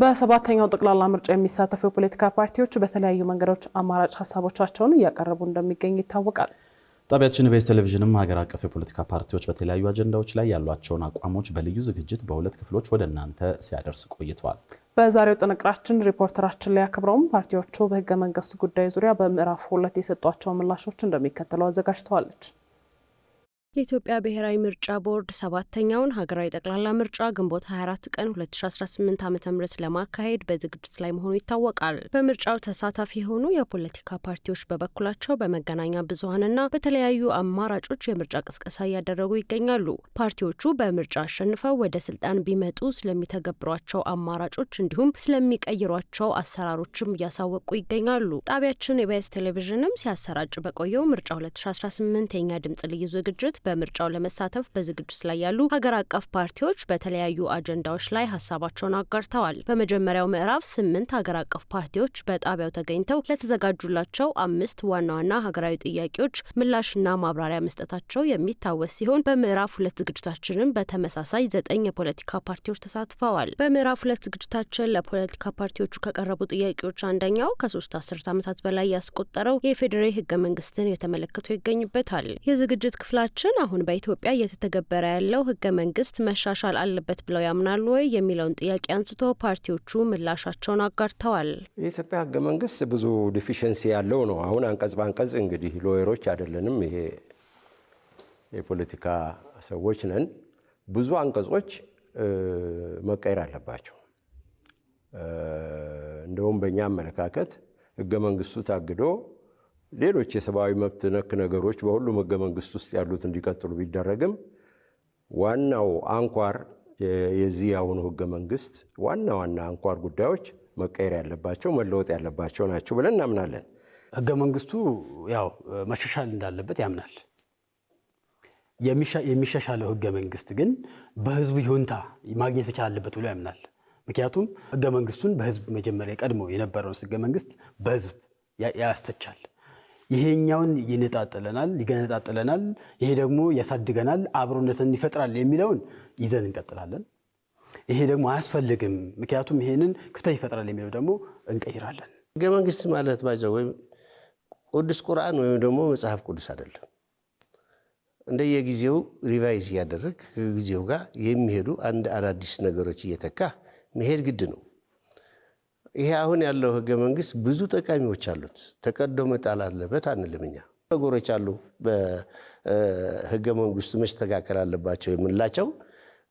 በሰባተኛው ጠቅላላ ምርጫ የሚሳተፉ የፖለቲካ ፓርቲዎች በተለያዩ መንገዶች አማራጭ ሀሳቦቻቸውን እያቀረቡ እንደሚገኙ ይታወቃል። ጣቢያችን ኢቢኤስ ቴሌቪዥንም ሀገር አቀፍ የፖለቲካ ፓርቲዎች በተለያዩ አጀንዳዎች ላይ ያሏቸውን አቋሞች በልዩ ዝግጅት በሁለት ክፍሎች ወደ እናንተ ሲያደርስ ቆይቷል። በዛሬው ጥንቅራችን ሪፖርተራችን ላይ አክብረውም ፓርቲዎቹ በህገ መንግስት ጉዳይ ዙሪያ በምዕራፍ 2 የሰጧቸው ምላሾች እንደሚከተለው አዘጋጅተዋለች። የኢትዮጵያ ብሔራዊ ምርጫ ቦርድ ሰባተኛውን ሀገራዊ ጠቅላላ ምርጫ ግንቦት 24 ቀን 2018 ዓ.ም ለማካሄድ በዝግጅት ላይ መሆኑ ይታወቃል። በምርጫው ተሳታፊ የሆኑ የፖለቲካ ፓርቲዎች በበኩላቸው በመገናኛ ብዙኃንና በተለያዩ አማራጮች የምርጫ ቅስቀሳ እያደረጉ ይገኛሉ። ፓርቲዎቹ በምርጫ አሸንፈው ወደ ስልጣን ቢመጡ ስለሚተገብሯቸው አማራጮች እንዲሁም ስለሚቀይሯቸው አሰራሮችም እያሳወቁ ይገኛሉ። ጣቢያችን ኢቢኤስ ቴሌቪዥንም ሲያሰራጭ በቆየው ምርጫ 2018 የኛ ድምጽ ልዩ ዝግጅት በምርጫው ለመሳተፍ በዝግጅት ላይ ያሉ ሀገር አቀፍ ፓርቲዎች በተለያዩ አጀንዳዎች ላይ ሀሳባቸውን አጋርተዋል። በመጀመሪያው ምዕራፍ 8 ሀገር አቀፍ ፓርቲዎች በጣቢያው ተገኝተው ለተዘጋጁላቸው 5 ዋና ዋና ሀገራዊ ጥያቄዎች ምላሽና ማብራሪያ መስጠታቸው የሚታወስ ሲሆን በምዕራፍ 2 ዝግጅታችንም በተመሳሳይ 9 የፖለቲካ ፓርቲዎች ተሳትፈዋል። በምዕራፍ 2 ዝግጅታችን ለፖለቲካ ፓርቲዎቹ ከቀረቡ ጥያቄዎች አንደኛው ከ3 አስርት ዓመታት በላይ ያስቆጠረው የፌዴራል ህገ መንግስትን የተመለከቱ ይገኝበታል። የዝግጅት ክፍላችን አሁን በኢትዮጵያ እየተተገበረ ያለው ህገ መንግስት መሻሻል አለበት ብለው ያምናሉ ወይ የሚለውን ጥያቄ አንስቶ ፓርቲዎቹ ምላሻቸውን አጋርተዋል። የኢትዮጵያ ህገ መንግስት ብዙ ዲፊሸንሲ ያለው ነው። አሁን አንቀጽ በአንቀጽ እንግዲህ ሎየሮች አይደለንም፣ ይሄ የፖለቲካ ሰዎች ነን። ብዙ አንቀጾች መቀየር አለባቸው። እንደውም በእኛ አመለካከት ህገ መንግስቱ ታግዶ ሌሎች የሰብአዊ መብት ነክ ነገሮች በሁሉም ህገ መንግስት ውስጥ ያሉት እንዲቀጥሉ ቢደረግም ዋናው አንኳር የዚህ አሁኑ ህገ መንግስት ዋና አንኳር ጉዳዮች መቀየር ያለባቸው መለወጥ ያለባቸው ናቸው ብለን እናምናለን። ህገ መንግስቱ ያው መሻሻል እንዳለበት ያምናል። የሚሻሻለው ህገ መንግስት ግን በህዝቡ ይሁንታ ማግኘት መቻል አለበት ብሎ ያምናል። ምክንያቱም ህገ መንግስቱን በህዝብ መጀመሪያ ቀድሞ የነበረው ህገ መንግስት በህዝብ ያስተቻል። ይሄኛውን ይነጣጥለናል፣ ይገነጣጥለናል፣ ይሄ ደግሞ ያሳድገናል፣ አብሮነትን ይፈጥራል የሚለውን ይዘን እንቀጥላለን። ይሄ ደግሞ አያስፈልግም ምክንያቱም ይሄንን ክፍተት ይፈጥራል የሚለው ደግሞ እንቀይራለን። ህገ መንግስት ማለት ባይዘው ወይ ቅዱስ ቁርአን ወይም ደግሞ መጽሐፍ ቅዱስ አይደለም። እንደየጊዜው ሪቫይዝ ያደረግ ከጊዜው ጋር የሚሄዱ አንድ አዳዲስ ነገሮች እየተካ መሄድ ግድ ነው። ይሄ አሁን ያለው ህገ መንግስት ብዙ ጠቃሚዎች አሉት። ተቀዶ መጣል አለበት አንልም እኛ። ነገሮች አሉ በህገ መንግስቱ መስተካከል አለባቸው የምንላቸው፣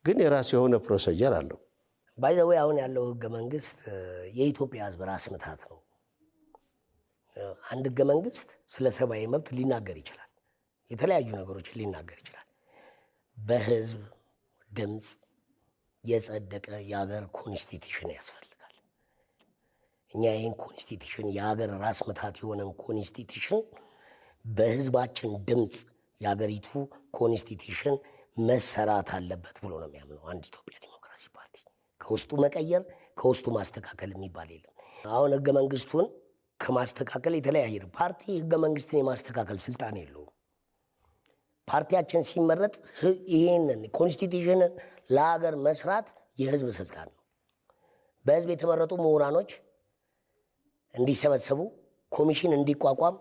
ግን የራሱ የሆነ ፕሮሲጀር አለው። ባይዘው አሁን ያለው ህገ መንግስት የኢትዮጵያ ህዝብ ራስ ምታት ነው። አንድ ህገ መንግስት ስለ ሰብአዊ መብት ሊናገር ይችላል፣ የተለያዩ ነገሮችን ሊናገር ይችላል። በህዝብ ድምጽ የጸደቀ የሀገር ኮንስቲቱሽን ያስፈልጋል። እኛ ይህን ኮንስቲቱሽን የሀገር ራስ ምታት የሆነን ኮንስቲቱሽን በህዝባችን ድምፅ የሀገሪቱ ኮንስቲቱሽን መሰራት አለበት ብሎ ነው የሚያምነው አንድ ኢትዮጵያ ዲሞክራሲ ፓርቲ። ከውስጡ መቀየር ከውስጡ ማስተካከል የሚባል የለም። አሁን ህገ መንግስቱን ከማስተካከል የተለያየ ፓርቲ ህገ መንግስትን የማስተካከል ስልጣን የለውም። ፓርቲያችን ሲመረጥ ይህንን ኮንስቲቱሽንን ለሀገር መስራት የህዝብ ስልጣን ነው። በህዝብ የተመረጡ ምሁራኖች እንዲሰበሰቡ ኮሚሽን እንዲቋቋም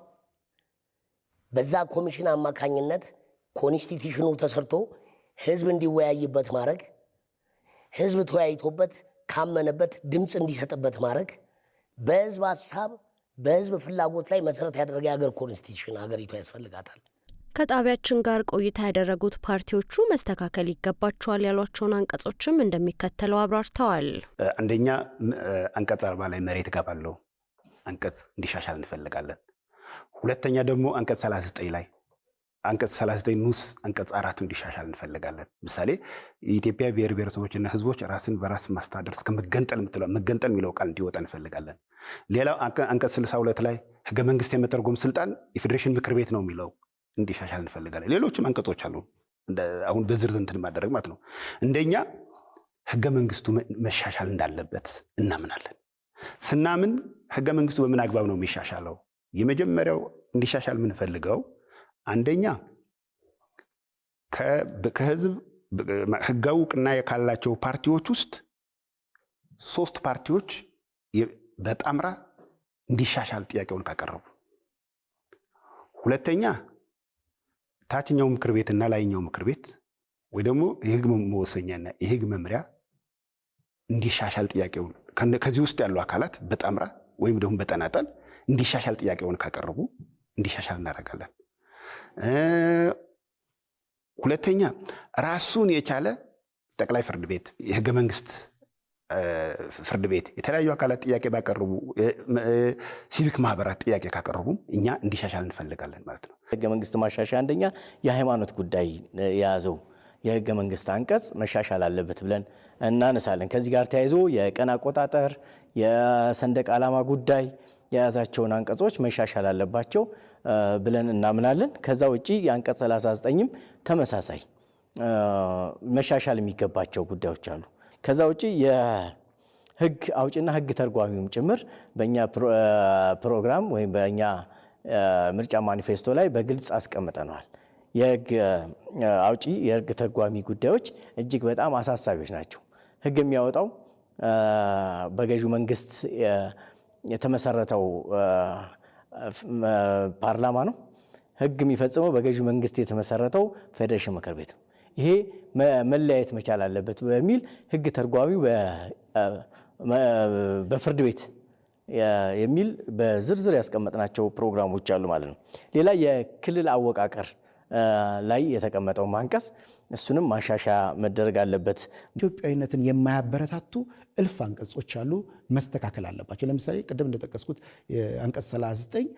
በዛ ኮሚሽን አማካኝነት ኮንስቲቱሽኑ ተሰርቶ ህዝብ እንዲወያይበት ማድረግ፣ ህዝብ ተወያይቶበት ካመነበት ድምፅ እንዲሰጥበት ማድረግ፣ በህዝብ ሀሳብ በህዝብ ፍላጎት ላይ መሰረት ያደረገ የሀገር ኮንስቲቱሽን ሀገሪቷ ያስፈልጋታል። ከጣቢያችን ጋር ቆይታ ያደረጉት ፓርቲዎቹ መስተካከል ይገባቸዋል ያሏቸውን አንቀጾችም እንደሚከተለው አብራርተዋል። አንደኛ አንቀጽ 40 ላይ መሬት እገባለሁ አንቀጽ እንዲሻሻል እንፈልጋለን። ሁለተኛ ደግሞ አንቀጽ 39 ላይ አንቀጽ 39 ንዑስ አንቀጽ 4 እንዲሻሻል እንፈልጋለን። ምሳሌ የኢትዮጵያ ብሔር ብሔረሰቦችና ህዝቦች ራስን በራስ ማስተዳደር እስከ መገንጠል የሚለው ቃል እንዲወጣ እንፈልጋለን። ሌላው አንቀጽ 62 ላይ ህገ መንግስት የመተርጎም ስልጣን የፌዴሬሽን ምክር ቤት ነው የሚለው እንዲሻሻል እንፈልጋለን። ሌሎችም አንቀጾች አሉ አሁን በዝርዝር እንትን ማደረግ ማለት ነው። እንደኛ ህገ መንግስቱ መሻሻል እንዳለበት እናምናለን። ስናምን ህገ መንግስቱ በምን አግባብ ነው የሚሻሻለው? የመጀመሪያው እንዲሻሻል የምንፈልገው አንደኛ ከህዝብ ህጋዊ እውቅና ካላቸው ፓርቲዎች ውስጥ ሶስት ፓርቲዎች በጣምራ እንዲሻሻል ጥያቄውን ካቀረቡ፣ ሁለተኛ ታችኛው ምክር ቤትና ላይኛው ምክር ቤት ወይ ደግሞ የህግ መወሰኛና የህግ መምሪያ እንዲሻሻል ጥያቄውን ከዚህ ውስጥ ያሉ አካላት በጣምራ ወይም ደግሞ በተናጠል እንዲሻሻል ጥያቄውን ካቀረቡ እንዲሻሻል እናደርጋለን። ሁለተኛ ራሱን የቻለ ጠቅላይ ፍርድ ቤት፣ የህገ መንግስት ፍርድ ቤት የተለያዩ አካላት ጥያቄ ባቀረቡ፣ ሲቪክ ማህበራት ጥያቄ ካቀረቡ እኛ እንዲሻሻል እንፈልጋለን ማለት ነው። ህገ መንግስት ማሻሻያ አንደኛ የሃይማኖት ጉዳይ የያዘው የህገ መንግስት አንቀጽ መሻሻል አለበት ብለን እናነሳለን። ከዚህ ጋር ተያይዞ የቀን አቆጣጠር፣ የሰንደቅ ዓላማ ጉዳይ የያዛቸውን አንቀጾች መሻሻል አለባቸው ብለን እናምናለን። ከዛ ውጪ የአንቀጽ 39ም ተመሳሳይ መሻሻል የሚገባቸው ጉዳዮች አሉ። ከዛ ውጪ የህግ አውጭና ህግ ተርጓሚውም ጭምር በእኛ ፕሮግራም ወይም በእኛ ምርጫ ማኒፌስቶ ላይ በግልጽ አስቀምጠነዋል። የህግ አውጪ የህግ ተርጓሚ ጉዳዮች እጅግ በጣም አሳሳቢዎች ናቸው። ህግ የሚያወጣው በገዢው መንግስት የተመሰረተው ፓርላማ ነው። ህግ የሚፈጽመው በገዢው መንግስት የተመሰረተው ፌዴሬሽን ምክር ቤት ነው። ይሄ መለያየት መቻል አለበት በሚል ህግ ተርጓሚው በፍርድ ቤት የሚል በዝርዝር ያስቀመጥናቸው ፕሮግራሞች አሉ ማለት ነው። ሌላ የክልል አወቃቀር ላይ የተቀመጠው አንቀጽ እሱንም ማሻሻያ መደረግ አለበት። ኢትዮጵያዊነትን የማያበረታቱ እልፍ አንቀጾች አሉ፣ መስተካከል አለባቸው። ለምሳሌ ቅድም እንደጠቀስኩት አንቀጽ 39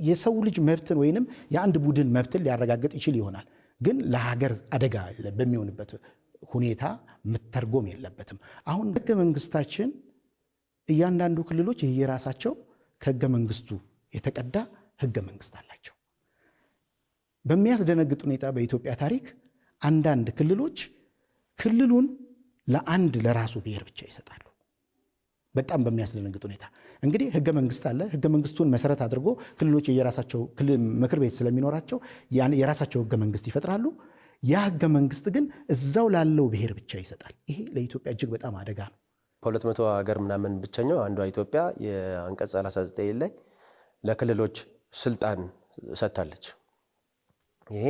የሰው ልጅ መብትን ወይንም የአንድ ቡድን መብትን ሊያረጋግጥ ይችል ይሆናል፣ ግን ለሀገር አደጋ በሚሆንበት ሁኔታ መተርጎም የለበትም። አሁን ህገ መንግስታችን እያንዳንዱ ክልሎች የራሳቸው ከህገ መንግስቱ የተቀዳ ህገ መንግስት አላቸው። በሚያስደነግጥ ሁኔታ በኢትዮጵያ ታሪክ አንዳንድ ክልሎች ክልሉን ለአንድ ለራሱ ብሔር ብቻ ይሰጣሉ። በጣም በሚያስደነግጥ ሁኔታ እንግዲህ ህገ መንግስት አለ። ህገ መንግስቱን መሰረት አድርጎ ክልሎች የራሳቸው ክልል ምክር ቤት ስለሚኖራቸው የራሳቸው ህገ መንግስት ይፈጥራሉ። ያ ህገ መንግስት ግን እዛው ላለው ብሔር ብቻ ይሰጣል። ይሄ ለኢትዮጵያ እጅግ በጣም አደጋ ነው። ከ200 ሀገር ምናምን ብቸኛው አንዷ ኢትዮጵያ የአንቀጽ 39 ላይ ለክልሎች ስልጣን ሰጥታለች። ይሄ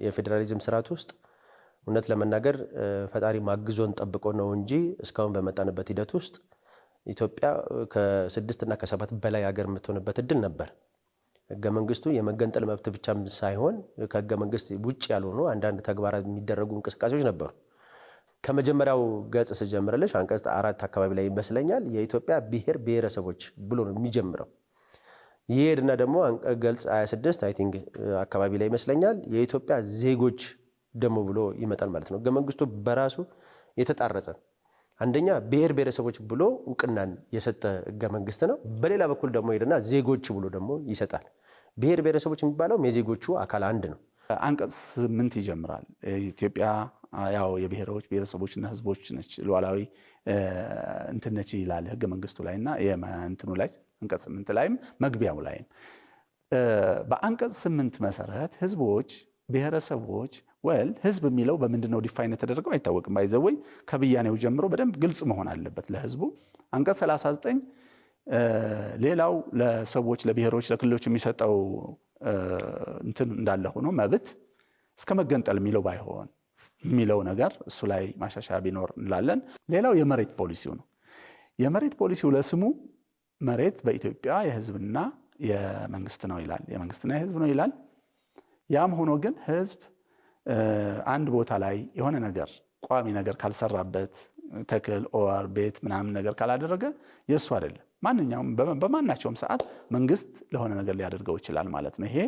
የፌዴራሊዝም ስርዓት ውስጥ እውነት ለመናገር ፈጣሪ ማግዞን ጠብቆ ነው እንጂ እስካሁን በመጣንበት ሂደት ውስጥ ኢትዮጵያ ከ6 እና ከ7 በላይ ሀገር የምትሆንበት እድል ነበር። ህገ መንግስቱ የመገንጠል መብት ብቻም ሳይሆን ከህገ መንግስት ውጭ ያልሆኑ አንዳንድ ተግባራት የሚደረጉ እንቅስቃሴዎች ነበሩ። ከመጀመሪያው ገጽ ስጀምርልሽ አንቀጽ 4 አካባቢ ላይ ይመስለኛል የኢትዮጵያ ብሔር ብሔረሰቦች ብሎ ነው የሚጀምረው። ይሄድና ደግሞ ገጽ 26 አይ ቲንክ አካባቢ ላይ ይመስለኛል የኢትዮጵያ ዜጎች ደሞ ብሎ ይመጣል ማለት ነው። ህገ መንግስቱ በራሱ የተጣረጸ አንደኛ ብሔር ብሔረሰቦች ብሎ እውቅናን የሰጠ ህገ መንግስት ነው። በሌላ በኩል ደግሞ ሄድና ዜጎች ብሎ ደግሞ ይሰጣል። ብሔር ብሔረሰቦች የሚባለው የዜጎቹ አካል አንድ ነው። አንቀጽ 8 ይጀምራል። ኢትዮጵያ ያው የብሔሮች ብሔረሰቦችና ህዝቦች ነች፣ ሉዓላዊ እንትን ነች ይላል ህገ መንግስቱ ላይና የማንተኑ ላይ አንቀጽ 8 ላይም መግቢያው ላይም በአንቀጽ 8 መሰረት ህዝቦች ብሔረሰቦች ህዝብ የሚለው በምንድነው ዲፋይን የተደረገው አይታወቅም። ባይዘወይ ከብያኔው ጀምሮ በደንብ ግልጽ መሆን አለበት ለህዝቡ። አንቀጽ 39 ሌላው ለሰዎች ለብሔሮች ለክልሎች የሚሰጠው እንትን እንዳለ ሆኖ መብት እስከ መገንጠል የሚለው ባይሆን የሚለው ነገር እሱ ላይ ማሻሻያ ቢኖር እንላለን። ሌላው የመሬት ፖሊሲው ነው። የመሬት ፖሊሲው ለስሙ መሬት በኢትዮጵያ የህዝብና የመንግስት ነው ይላል፣ የመንግስትና የህዝብ ነው ይላል። ያም ሆኖ ግን ህዝብ አንድ ቦታ ላይ የሆነ ነገር ቋሚ ነገር ካልሰራበት ተክል ኦር ቤት ምናምን ነገር ካላደረገ የሱ አይደለም። ማንኛውም በማናቸውም ሰዓት መንግስት ለሆነ ነገር ሊያደርገው ይችላል ማለት ነው። ይሄ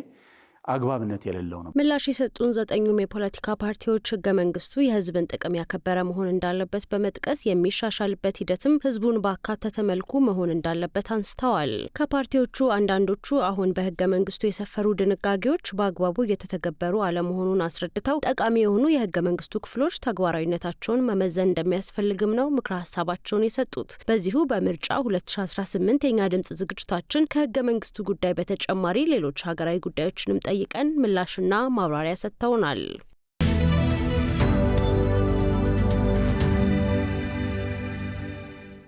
አግባብነት የሌለው ነው። ምላሽ የሰጡን 9ኙም የፖለቲካ ፓርቲዎች ህገ መንግስቱ የህዝብን ጥቅም ያከበረ መሆን እንዳለበት በመጥቀስ የሚሻሻልበት ሂደትም ህዝቡን ባካተተ መልኩ መሆን እንዳለበት አንስተዋል። ከፓርቲዎቹ አንዳንዶቹ አሁን በህገ መንግስቱ የሰፈሩ ድንጋጌዎች በአግባቡ እየተተገበሩ አለመሆኑን አስረድተው ጠቃሚ የሆኑ የህገ መንግስቱ ክፍሎች ተግባራዊነታቸውን መመዘን እንደሚያስፈልግም ነው ምክረ ሀሳባቸውን የሰጡት። በዚሁ በምርጫ 2018 የኛ ድምጽ ዝግጅታችን ከህገ መንግስቱ ጉዳይ በተጨማሪ ሌሎች ሀገራዊ ጉዳዮችንም ጠይቀን ምላሽና ማብራሪያ ሰጥተውናል።